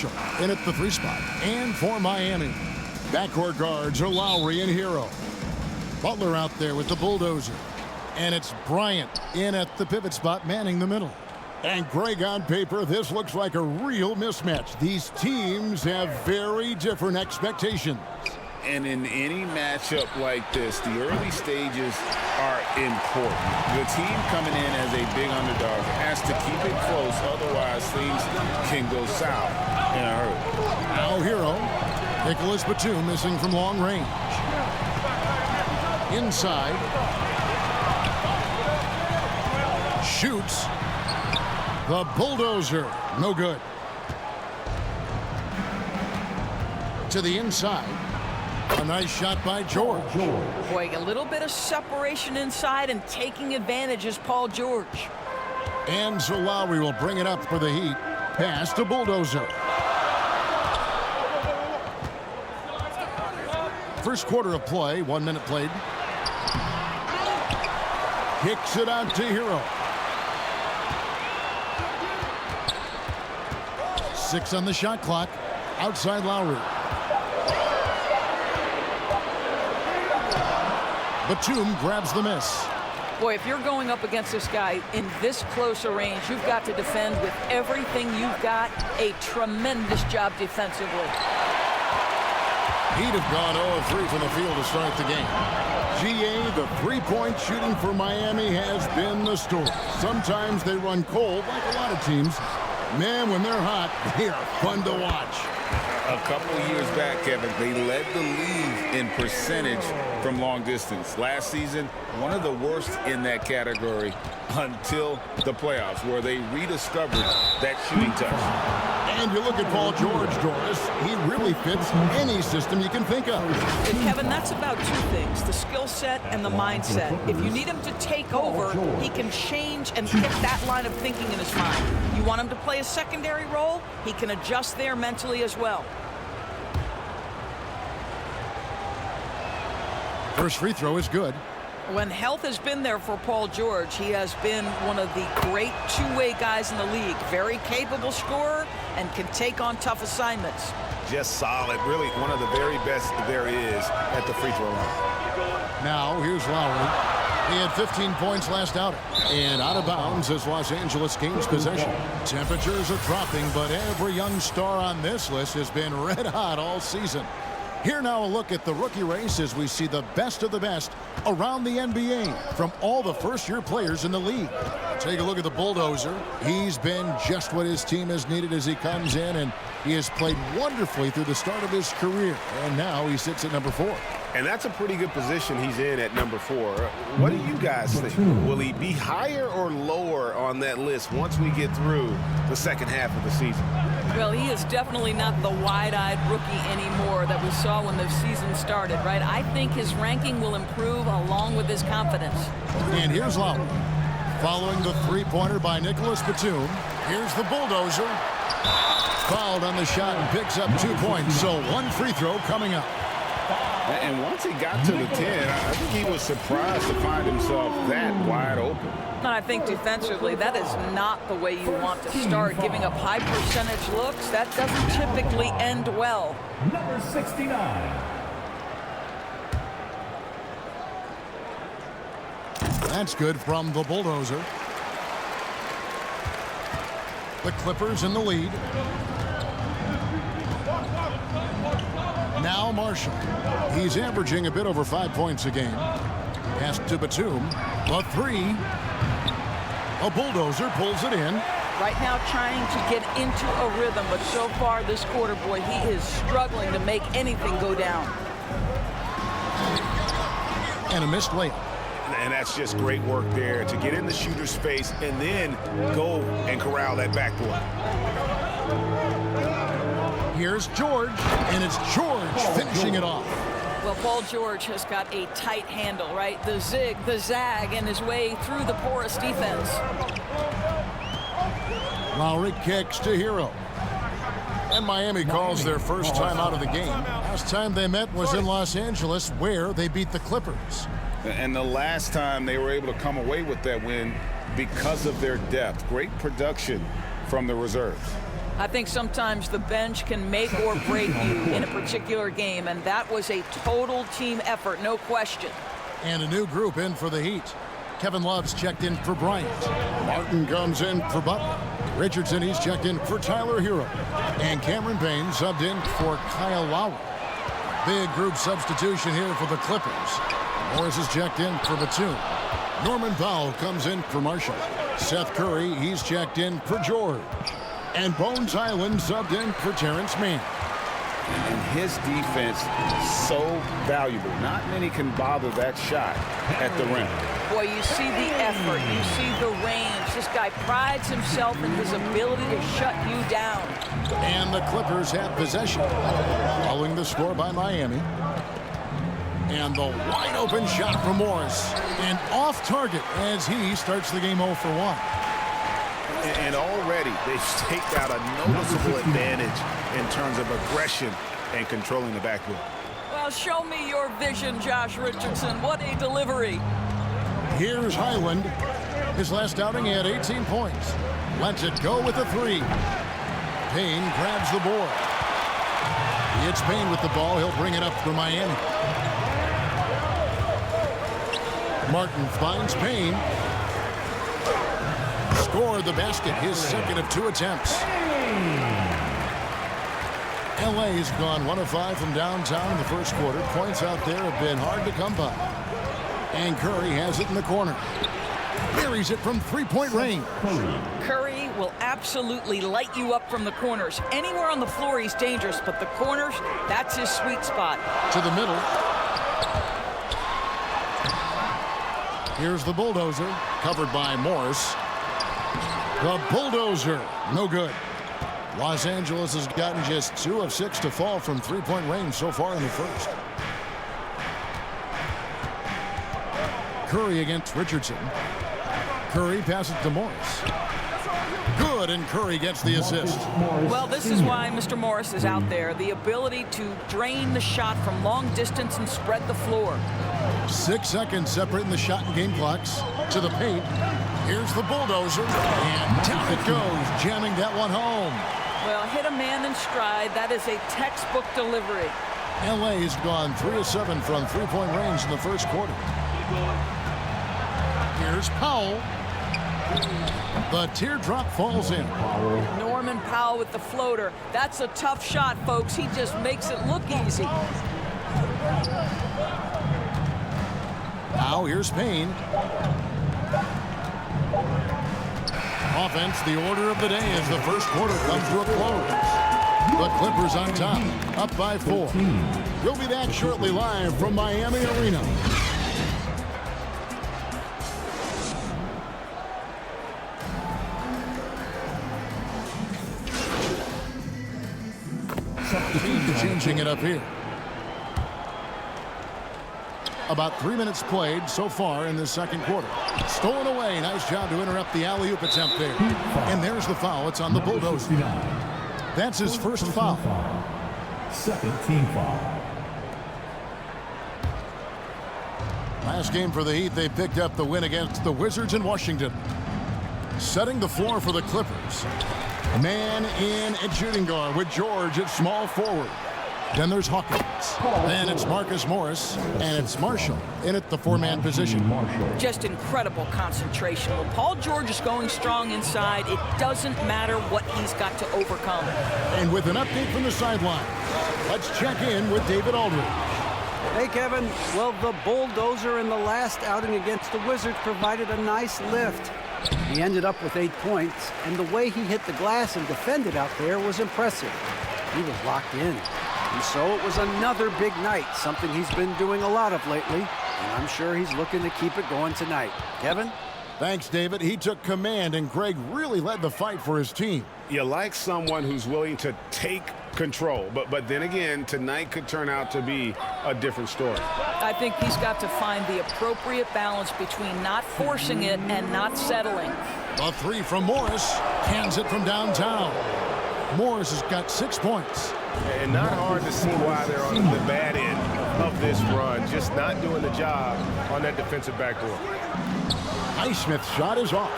Marshall in at the 3 spot. And for Miami, backcourt guards are Lowry and Hero. Butler out there with the bulldozer. And it's Bryant in at the pivot spot, manning the middle. And Greg, on paper, this looks like a real mismatch. These teams have very different expectations. And in any matchup like this, the early stages are important. The team coming in as a big underdog has to keep it close, otherwise things can go south in a hurry. Now Hero. Nicholas Batum missing from long range. Inside. Shoots. The bulldozer. No good. To the inside. A nice shot by George. Boy, a little bit of separation inside and taking advantage is Paul George. And so Lowry will bring it up for the Heat. Pass to bulldozer. First quarter of play, 1 minute played. Kicks it out to Hero. 6 on the shot clock. Outside Lowry. Batum grabs the miss. Boy, if you're going up against this guy in this close a range, you've got to defend with everything you've got. A tremendous job defensively. He'd have gone 0 of 3 from the field to start the game. GA, the three-point shooting for Miami has been the story. Sometimes they run cold, like a lot of teams. Man, when they're hot, they are fun to watch. A couple of years back, Kevin, they led the league in percentage from long distance. Last season, one of the worst in that category until the playoffs, where they rediscovered that shooting touch. And you look at Paul George, Doris. He really fits any system you can think of. And Kevin, that's about 2 things, the skill set and the mindset. If you need him to take over, he can change and get that line of thinking in his mind. You want him to play a secondary role, he can adjust there mentally as well. First free throw is good. When health has been there for Paul George, he has been one of the great two-way guys in the league. Very capable scorer and can take on tough assignments. Just solid. Really one of the very best there is at the free throw line. Now here's Lowry. He had 15 points last outing. And out of bounds as Los Angeles gains possession. Temperatures are dropping, but every young star on this list has been red hot all season. Here now a look at the rookie race as we see the best of the best around the NBA from all the first-year players in the league. Take a look at the bulldozer. He's been just what his team has needed as he comes in, and he has played wonderfully through the start of his career. And now he sits at number 4. And that's a pretty good position he's in at number 4. What do you guys think? Will he be higher or lower on that list once we get through the second half of the season? Well, he is definitely not the wide-eyed rookie anymore that we saw when the season started, right? I think his ranking will improve along with his confidence. And here's Lowry. Following the three-pointer by Nicholas Batum. Here's the bulldozer. Fouled on the shot and picks up 2 points. So 1 free throw coming up. And once he got to the 10, I think he was surprised to find himself that wide open. And I think defensively, that is not the way you want to start. Giving up high percentage looks, that doesn't typically end well. Number 69. That's good from the bulldozer. The Clippers in the lead. Now Marshall. He's averaging a bit over 5 points a game. Pass to Batum. A 3. A bulldozer pulls it in. Right now trying to get into a rhythm, but so far this quarter, boy, he is struggling to make anything go down. And a missed layup. And that's just great work there to get in the shooter's face and then go and corral that backboard. Here's George, and it's George finishing it off. Well, Paul George has got a tight handle, right? The zig, the zag, and his way through the porous defense. Lowry kicks to Hero. And Miami calls their first time out of the game. Last time they met was in Los Angeles, where they beat the Clippers. And the last time they were able to come away with that win because of their depth. Great production from the reserves. I think sometimes the bench can make or break you in a particular game, and that was a total team effort, no question. And a new group in for the Heat. Kevin Love's checked in for Bryant. Martin comes in for Butler. Richardson, he's checked in for Tyler Hero. And Cameron Payne subbed in for Kyle Lowry. Big group substitution here for the Clippers. Morris is checked in for Batum. Norman Powell comes in for Marshall. Seth Curry, he's checked in for George. And Bones Island subbed in for Terrence Mann. And his defense so valuable. Not many can bother that shot at the rim. Boy, you see the effort, you see the range. This guy prides himself in his ability to shut you down. And the Clippers have possession. Following the score by Miami. And the wide open shot from Morris. And off target as he starts the game 0 for 1. And already they've staked out a noticeable advantage in terms of aggression and controlling the backboard. Well, show me your vision, Josh Richardson. What a delivery. Here's Highland. His last outing, he had 18 points. Lets it go with a 3. Payne grabs the board. It's Payne with the ball. He'll bring it up for Miami. Martin finds Payne. Scored the basket, his second of 2 attempts. LA's gone 1 of 5 from downtown in the first quarter. Points out there have been hard to come by. And Curry has it in the corner. Buries it from 3-point range. Curry will absolutely light you up from the corners. Anywhere on the floor, he's dangerous, but the corners, that's his sweet spot. To the middle. Here's the bulldozer, covered by Morris. The bulldozer, no good. Los Angeles has gotten just 2 of 6 to fall from 3-point range so far in the first. Curry against Richardson. Curry passes to Morris. Good, and Curry gets the assist. Well, this is why Mr. Morris is out there. The ability to drain the shot from long distance and spread the floor. 6 seconds separating the shot and game clocks. To the paint. Here's the bulldozer. And down it goes, jamming that one home. Well, hit a man in stride. That is a textbook delivery. LA's gone 3 of 7 from 3-point range in the first quarter. Here's Powell. The teardrop falls in. Norman Powell with the floater. That's a tough shot, folks. He just makes it look easy. Now here's Payne. Offense, the order of the day as the first quarter comes to a close. The Clippers on top, up by 4. We'll be back shortly live from Miami Arena. Changing it up here. About 3 minutes played so far in the second quarter. Stolen away. Nice job to interrupt the alley-oop attempt there. And there's the foul. It's on the bulldozer. That's his first foul. Second team foul. Last game for the Heat, they picked up the win against the Wizards in Washington. Setting the floor for the Clippers. Man in at shooting guard with George at small forward. Then there's Hawkins. Then it's Marcus Morris. And it's Marshall in at the 4-man position. Just incredible concentration. When Paul George is going strong inside, it doesn't matter what he's got to overcome. And with an update from the sideline, let's check in with David Aldridge. Hey, Kevin. Well, the bulldozer in the last outing against the Wizards provided a nice lift. He ended up with 8 points, and the way he hit the glass and defended out there was impressive. He was locked in. And so it was another big night, something he's been doing a lot of lately, and I'm sure he's looking to keep it going tonight. Kevin? Thanks, David. He took command, and Greg really led the fight for his team. You like someone who's willing to take control, but then again, tonight could turn out to be a different story. I think he's got to find the appropriate balance between not forcing it and not settling. A 3 from Morris. Cans it from downtown. Morris has got 6 points. And not hard to see why they're on the bad end of this run, just not doing the job on that defensive backboard. Highsmith's shot is off.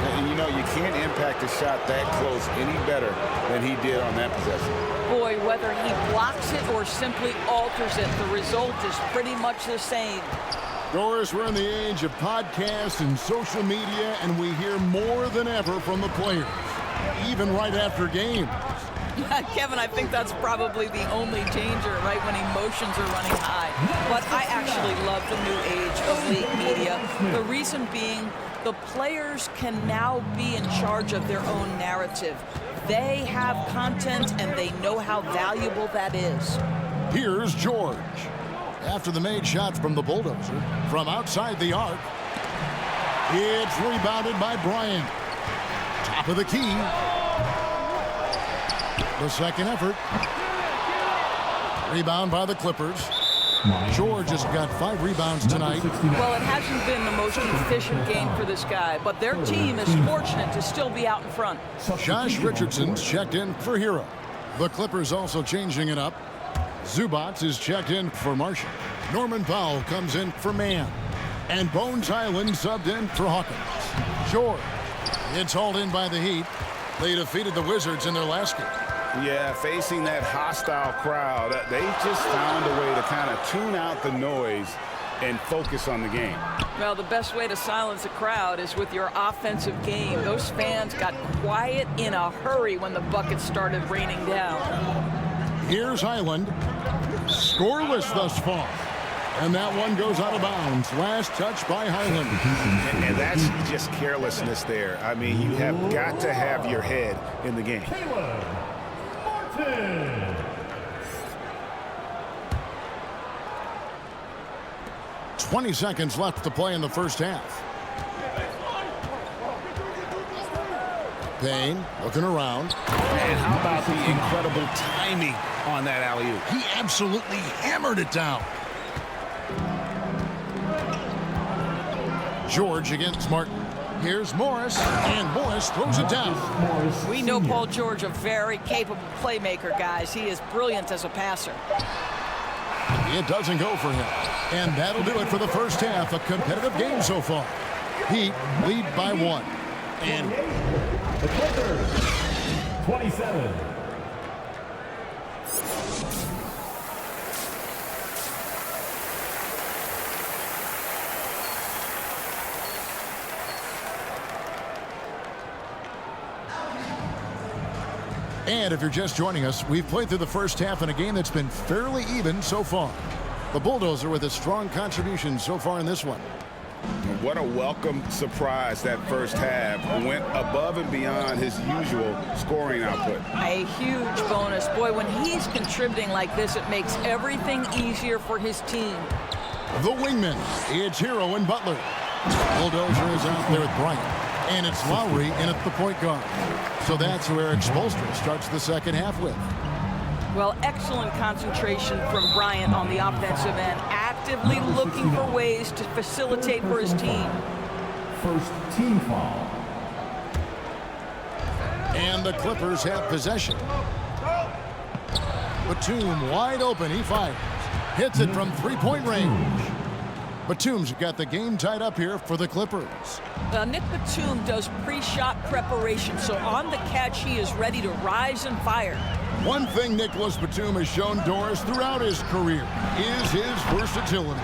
And you know, you can't impact a shot that close any better than he did on that possession. Boy, whether he blocks it or simply alters it, the result is pretty much the same. Doris, we're in the age of podcasts and social media, and we hear more than ever from the players, even right after games. Kevin, I think that's probably the only danger, right, when emotions are running high. But I actually love the new age of league media. The reason being, the players can now be in charge of their own narrative. They have content, and they know how valuable that is. Here's George. After the made shot from the bulldozer, from outside the arc, it's rebounded by Bryant. Top of the key. The second effort. Rebound by the Clippers. George has got 5 rebounds tonight. Well, it hasn't been the most efficient game for this guy, but their team is fortunate to still be out in front. Josh Richardson's checked in for Hero. The Clippers also changing it up. Zubats is checked in for Marshall. Norman Powell comes in for Mann. And Bones Island subbed in for Hawkins. George. It's hauled in by the Heat. They defeated the Wizards in their last game. Yeah, facing that hostile crowd, they just found a way to kind of tune out the noise and focus on the game. Well, the best way to silence a crowd is with your offensive game. Those fans got quiet in a hurry when the buckets started raining down. Here's Highland. Scoreless thus far. And that one goes out of bounds. Last touch by Highland. And that's just carelessness there. I mean, you have got to have your head in the game. 20 seconds left to play in the first half. Payne looking around. And how about the incredible timing on that alley-oop? He absolutely hammered it down. George against Martin. Here's Morris, and Morris throws it down. We know Paul George, a very capable playmaker, guys. He is brilliant as a passer. It doesn't go for him. And that'll do it for the first half. A competitive game so far. Heat lead by 1. And the Clippers, 27. And if you're just joining us, we've played through the first half in a game that's been fairly even so far. The Bulldozer with a strong contribution so far in this one. What a welcome surprise that first half. Went above and beyond his usual scoring output. A huge bonus. Boy, when he's contributing like this, it makes everything easier for his team. The wingman, it's Hero and Butler. Bulldozer is out there with Bryant. And it's Lowry in at the point guard. So that's who Eric Spoelstra starts the second half with. Well, excellent concentration from Bryant on the offensive end, actively looking for ways to facilitate for his team. First team foul. And the Clippers have possession. Batum wide open, he fires. Hits it from three-point range. Batum's got the game tied up here for the Clippers. Nick Batum does pre-shot preparation, so on the catch he is ready to rise and fire. One thing Nicholas Batum has shown Doris throughout his career is his versatility.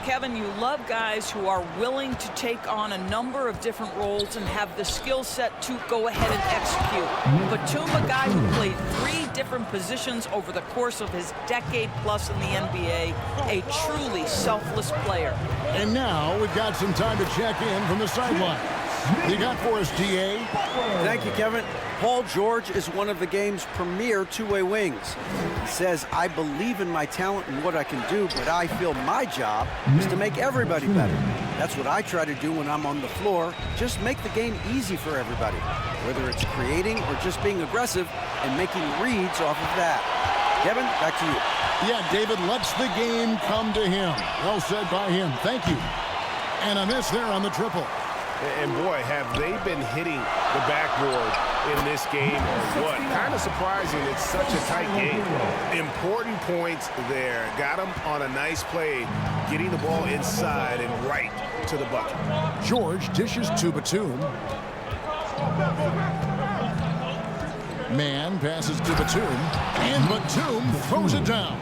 Kevin, you love guys who are willing to take on a number of different roles and have the skill set to go ahead and execute. Batum, a guy who played 3 different positions over the course of his decade plus in the NBA, a truly selfless player. And now we've got some time to check in from the sideline. You got for us, DA? Thank you, Kevin. Paul George is one of the game's premier two-way wings. He says, I believe in my talent and what I can do, but I feel my job is to make everybody better. That's what I try to do when I'm on the floor. Just make the game easy for everybody, whether it's creating or just being aggressive and making reads off of that. Kevin, back to you. Yeah, David lets the game come to him. Well said by him. Thank you. And a miss there on the triple. And boy, have they been hitting the backboard in this game or what? Kind of surprising. It's such a tight game. Important points there. Got him on a nice play, getting the ball inside and right to the bucket. George dishes to Batum. Man passes to Batum, and Batum throws it down.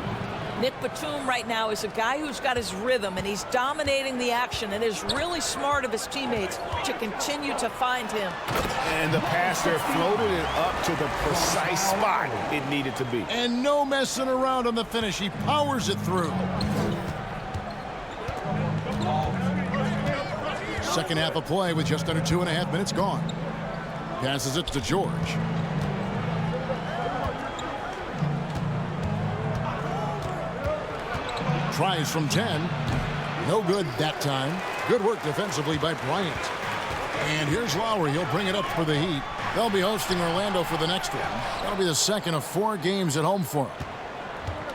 Nick Batum right now is a guy who's got his rhythm, and he's dominating the action, and is really smart of his teammates to continue to find him. And the passer floated it up to the precise spot it needed to be. And no messing around on the finish. He powers it through. Second half of play with just under 2.5 minutes gone. Passes it to George. Tries from 10. No good that time. Good work defensively by Bryant. And here's Lowry. He'll bring it up for the Heat. They'll be hosting Orlando for the next one. That'll be the second of 4 games at home for them.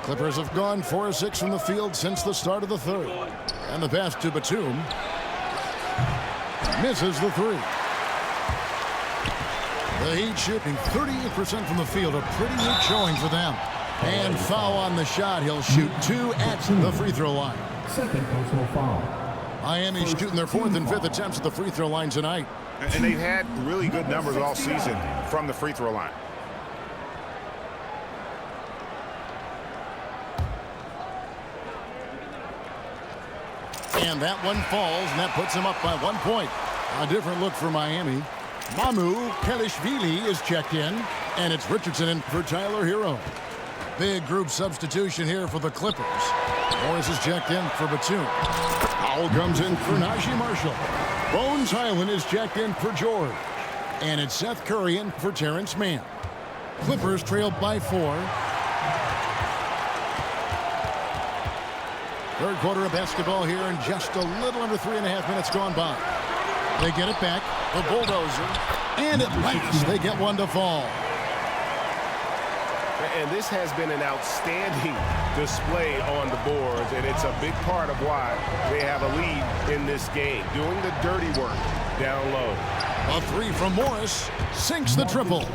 Clippers have gone 4 of 6 from the field since the start of the third. And the pass to Batum. Misses the 3. The Heat shooting 38% from the field. A pretty weak showing for them. And foul on the shot. He'll shoot 2 at the free throw line. Second personal foul. Miami's shooting their 4th and 5th attempts at the free throw line tonight. And they've had really good numbers all season from the free throw line. And that one falls, and that puts him up by 1 point. A different look for Miami. Mamu Kelishvili is checked in, and it's Richardson in for Tyler Hero. Big group substitution here for the Clippers. Morris is checked in for Batum. Powell comes in for Najee Marshall. Bones Highland is checked in for George. And it's Seth Curry in for Terrence Mann. Clippers trail by 4. Third quarter of basketball here, and just a little under 3.5 minutes gone by. They get it back, the bulldozer, and at last they get one to fall. And this has been an outstanding display on the boards, and it's a big part of why they have a lead in this game, doing the dirty work down low. A 3 from Morris sinks the triple.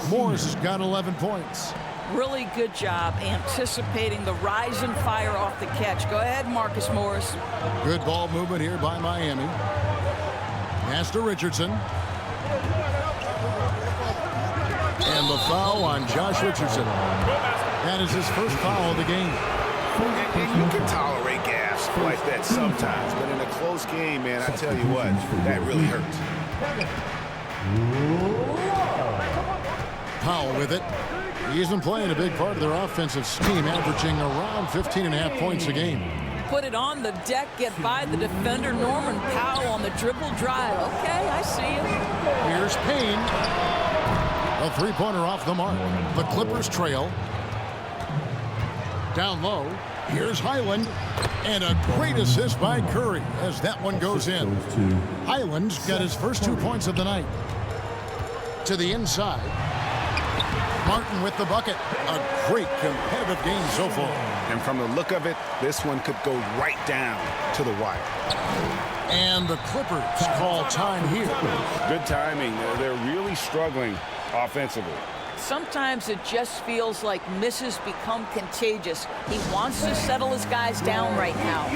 Morris has got 11 points. Really good job anticipating the rise and fire off the catch. Go ahead, Marcus Morris. Good ball movement here by Miami. Pass to Richardson. And the foul on Josh Richardson. That is his first foul of the game. And you can tolerate gaffes like that sometimes, but in a close game, man, I tell you what, that really hurts. Powell with it. He's been playing a big part of their offensive scheme, averaging around 15.5 points a game. Put it on the deck, get by the defender, Norman Powell on the dribble drive. Okay, I see it. Here's Payne. A three-pointer off the mark. The Clippers trail. Down low. Here's Highland. And a great assist by Curry as that one goes in. Highland's got his first 2 points of the night. To the inside. Martin with the bucket. A great competitive game so far. And from the look of it, this one could go right down to the wire. And the Clippers call time here. Good timing. They're really struggling offensively. Sometimes it just feels like misses become contagious. He wants to settle his guys down right now.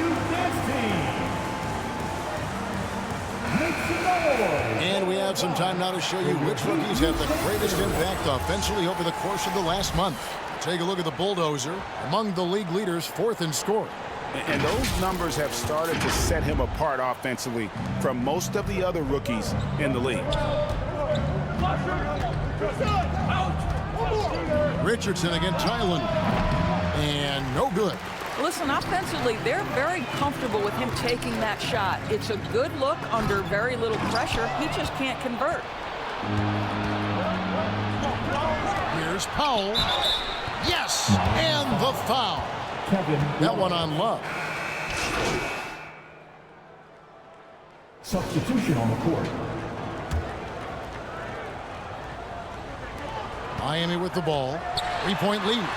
And we have some time now to show you which rookies have the greatest impact offensively over the course of the last month. Take a look at the bulldozer, among the league leaders, 4th in scoring. And those numbers have started to set him apart offensively from most of the other rookies in the league. Richardson against Highland. And no good. Listen, offensively, they're very comfortable with him taking that shot. It's a good look under very little pressure. He just can't convert. Here's Powell. Yes! And the foul. That one on Love. Substitution on the court. Miami with the ball. 3-point lead.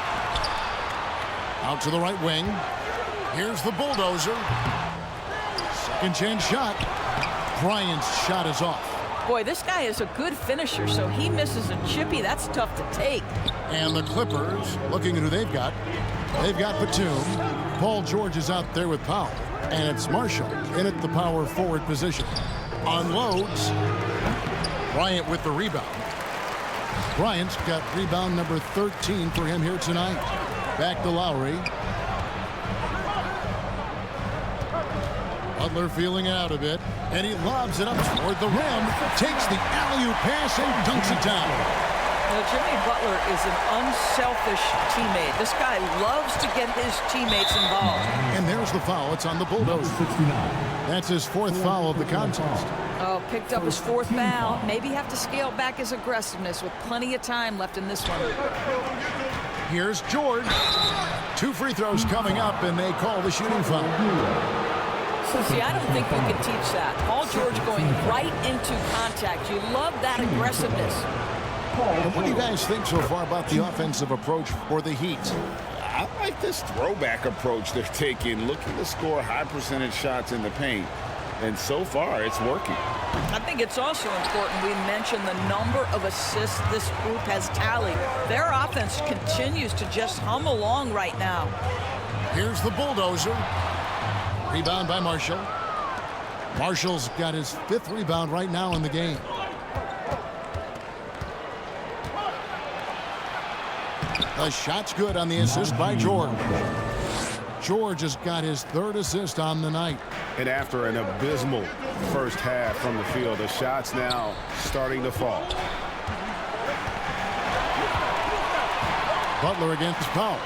Out to the right wing. Here's the bulldozer. Second chance shot. Bryant's shot is off. Boy, this guy is a good finisher, so he misses a chippy. That's tough to take. And the Clippers, looking at who they've got. They've got Batum. Paul George is out there with Powell. And it's Marshall in at the power forward position. Unloads. Bryant with the rebound. Bryant's got rebound number 13 for him here tonight. Back to Lowry. Butler feeling it out a bit, and he lobs it up toward the rim, takes the alley-oop pass and dunks it down. Now, Jimmy Butler is an unselfish teammate. This guy loves to get his teammates involved. And there's the foul. It's on the Bulldozer. That's his fourth foul of the contest. Oh, picked up his fourth foul. Maybe have to scale back his aggressiveness with plenty of time left in this one. Here's George. 2 free throws coming up, and they call the shooting foul. See, I don't think you can teach that. Paul George going right into contact. You love that aggressiveness. And what do you guys think so far about the offensive approach for the Heat? I like this throwback approach they're taking, looking to score high percentage shots in the paint. And so far, it's working. I think it's also important we mention the number of assists this group has tallied. Their offense continues to just hum along right now. Here's the Bulldozer. Rebound by Marshall. Marshall's got his 5th rebound right now in the game. The shot's good on the assist by George. George has got his 3rd assist on the night. And after an abysmal first half from the field, the shots now starting to fall. Butler against Powell.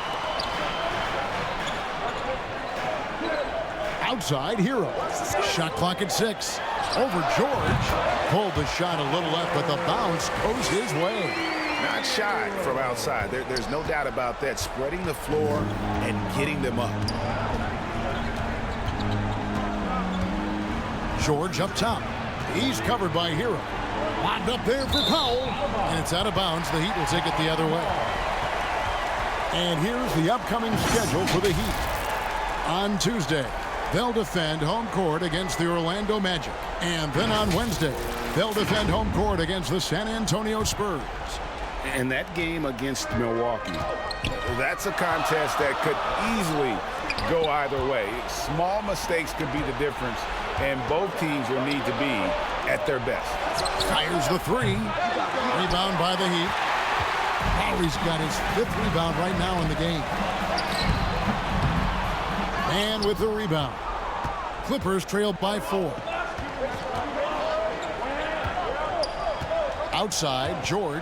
Outside, Hero. Shot clock at 6. Over George. Pulled the shot a little left, but the bounce goes his way. Not shy from outside. There's no doubt about that. Spreading the floor and getting them up. George up top. He's covered by Hero. Locked up there for Powell. And it's out of bounds. The Heat will take it the other way. And here's the upcoming schedule for the Heat. On Tuesday, they'll defend home court against the Orlando Magic. And then on Wednesday, they'll defend home court against the San Antonio Spurs. And that game against Milwaukee, that's a contest that could easily go either way. Small mistakes could be the difference, and both teams will need to be at their best. Fires the 3. Rebound by the Heat. Lowry's got his 5th rebound right now in the game. And with the rebound, Clippers trail by 4. Outside, George.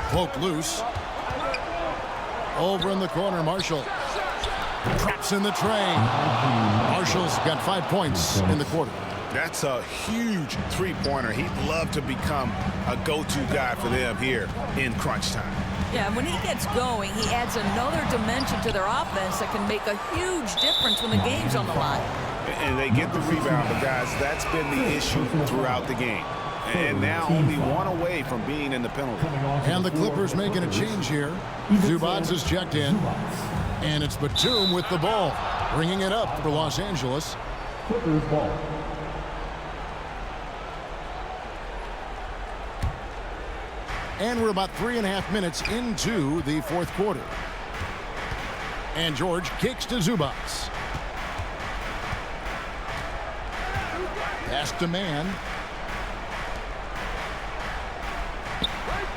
Poke loose. Over in the corner, Marshall. Traps in the tray. Marshall's got 5 points in the quarter. That's a huge three-pointer. He'd love to become a go-to guy for them here in crunch time. Yeah, and when he gets going, he adds another dimension to their offense that can make a huge difference when the game's on the line. And they get the rebound, but guys, that's been the issue throughout the game. And now only 1 away from being in the penalty. And the Clippers making a change here. Zubats is checked in. And it's Batum with the ball, bringing it up for Los Angeles. Clippers ball. And we're about 3.5 minutes into the 4th quarter. And George kicks to Zubats. Pass to man.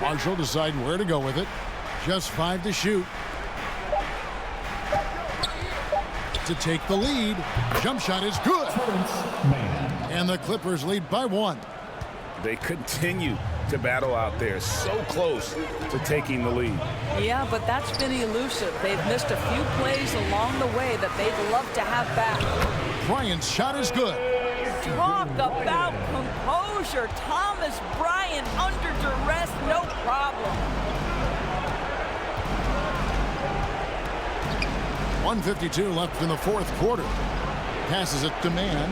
Marshall deciding where to go with it. Just 5 to shoot. To take the lead. Jump shot is good. And the Clippers lead by 1. They continue to battle out there, so close to taking the lead. Yeah, but that's been elusive. They've missed a few plays along the way that they'd love to have back. Bryant's shot is good. Talk about composure. Thomas Bryant under duress, no problem. 1:52 left in the 4th quarter. Passes it to man.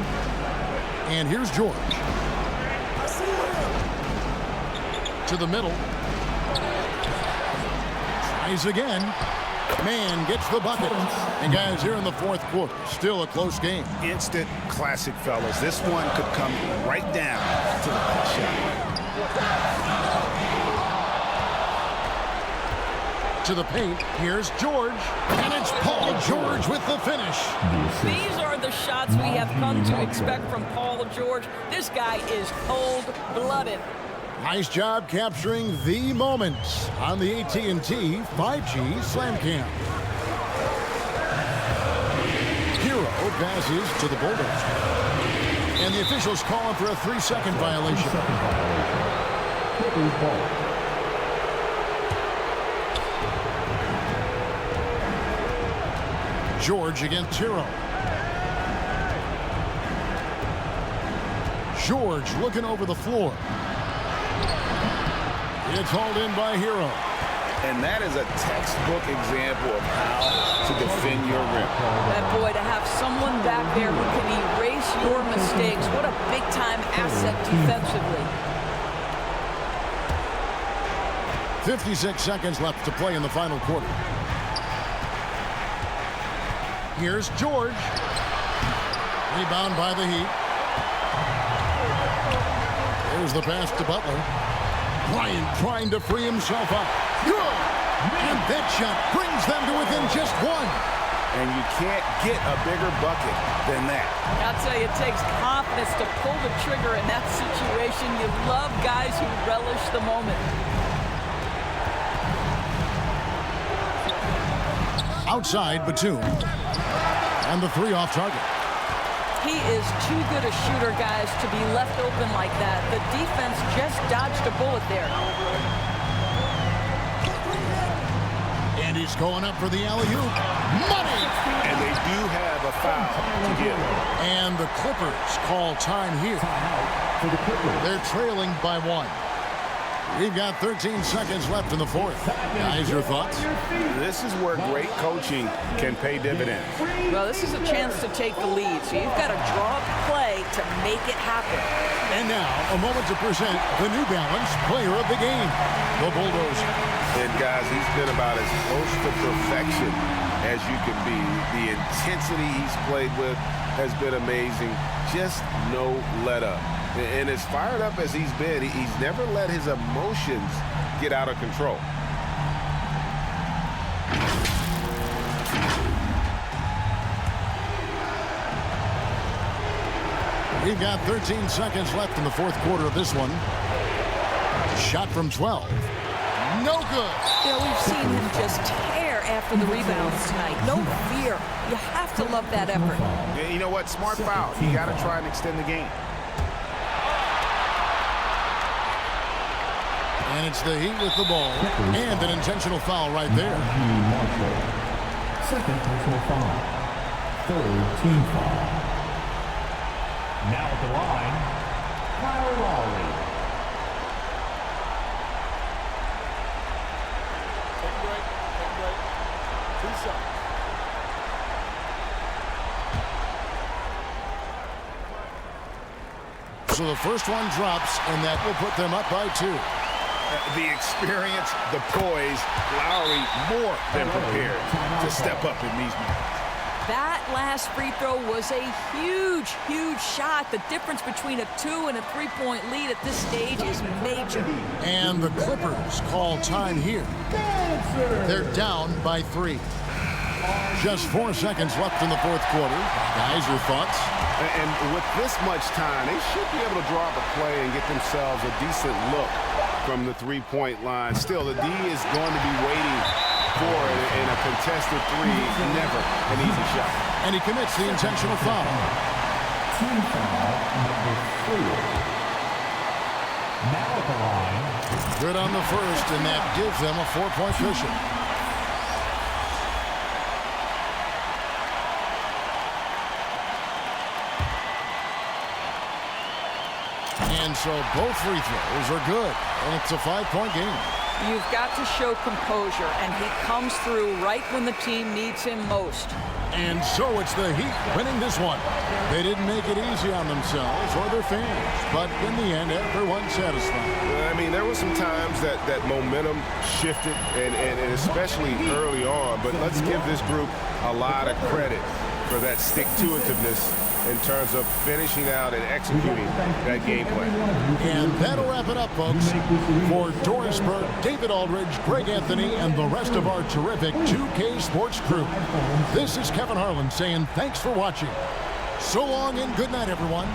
And here's George. To the middle. Tries again. Man gets the bucket. And guys, here in the 4th quarter, still a close game. Instant classic, fellas. This one could come right down to the last to the paint. Here's George. And it's Paul George with the finish. These are the shots we have come to expect from Paul George. This guy is cold-blooded. Nice job capturing the moments on the AT&T 5G Slam Cam. Hero passes to the Bulldozer. And the officials calling for a 3-second violation. George against Hero. George looking over the floor. It's hauled in by Hero. And that is a textbook example of how to defend your rim. And boy, to have someone back there who can erase your mistakes, what a big-time asset defensively. 56 seconds left to play in the final quarter. Here's George. Rebound by the Heat. There's the pass to Butler. Bryant trying to free himself up. Good! And that shot brings them to within just one. And you can't get a bigger bucket than that. I'll tell you, it takes confidence to pull the trigger in that situation. You love guys who relish the moment. Outside, Batum. And the 3 off target. He is too good a shooter, guys, to be left open like that. The defense just dodged a bullet there. And he's going up for the alley-oop. Money! And they do have a foul to give. And the Clippers call time here. They're trailing by 1. We've got 13 seconds left in the fourth. Guys, your thoughts? This is where great coaching can pay dividends. Well, this is a chance to take the lead, so you've got to draw up play to make it happen. And now, a moment to present the New Balance Player of the Game, the Bulldozer. And guys, he's been about as close to perfection as you can be. The intensity he's played with has been amazing. Just no let up. And as fired up as he's been, he's never let his emotions get out of control. We've got 13 seconds left in the fourth quarter of this one. Shot from 12. No good. You know, we've seen him just tear after the rebounds tonight. No fear. You have to love that effort. Yeah, you know what? Smart foul. You got to try and extend the game. And it's the Heat with the ball. And an intentional foul right there. Second personal foul. Third team foul. Now at the line, Kyle Lowry. Take a break. 2 shots. So the first one drops, and that will put them up by 2. The experience, the poise, Lowry more than prepared to step up in these moments. That last free throw was a huge, huge shot. The difference between a 2 and a 3-point lead at this stage is major. And the Clippers call time here. They're down by 3. Just 4 seconds left in the fourth quarter. Guys, your thoughts? And with this much time, they should be able to draw up a play and get themselves a decent look from the 3-point line. Still, the D is going to be waiting for it in a contested 3. Never an easy shot. And he commits the intentional foul. Team foul number 4. Now at the line. Good on the first, and that gives them a 4-point cushion. And so both free throws are good, and it's a 5-point game. You've got to show composure, and he comes through right when the team needs him most. And so it's the Heat winning this one. They didn't make it easy on themselves or their fans, but in the end, everyone's satisfied. I mean, there were some times that momentum shifted, and especially early on, but let's give this group a lot of credit for that stick-to-itiveness in terms of finishing out and executing that game plan. And that'll wrap it up, folks. For Doris Burke, David Aldridge, Greg Anthony, and the rest of our terrific 2K Sports crew, this is Kevin Harlan saying thanks for watching. So long and good night, everyone.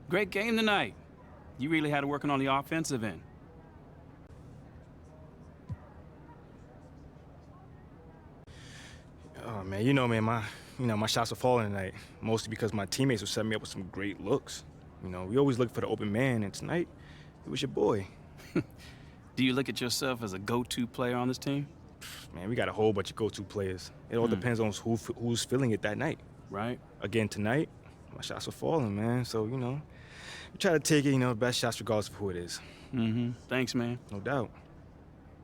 Great game tonight. You really had it working on the offensive end. Oh man, my shots are falling tonight, mostly because my teammates were setting me up with some great looks. We always look for the open man, and tonight it was your boy. Do you look at yourself as a go-to player on this team? Man, we got a whole bunch of go-to players. It all depends on who's feeling it that night. Right. Again tonight, my shots were falling, man. So we try to take it, best shots regardless of who it is. Thanks, man. No doubt.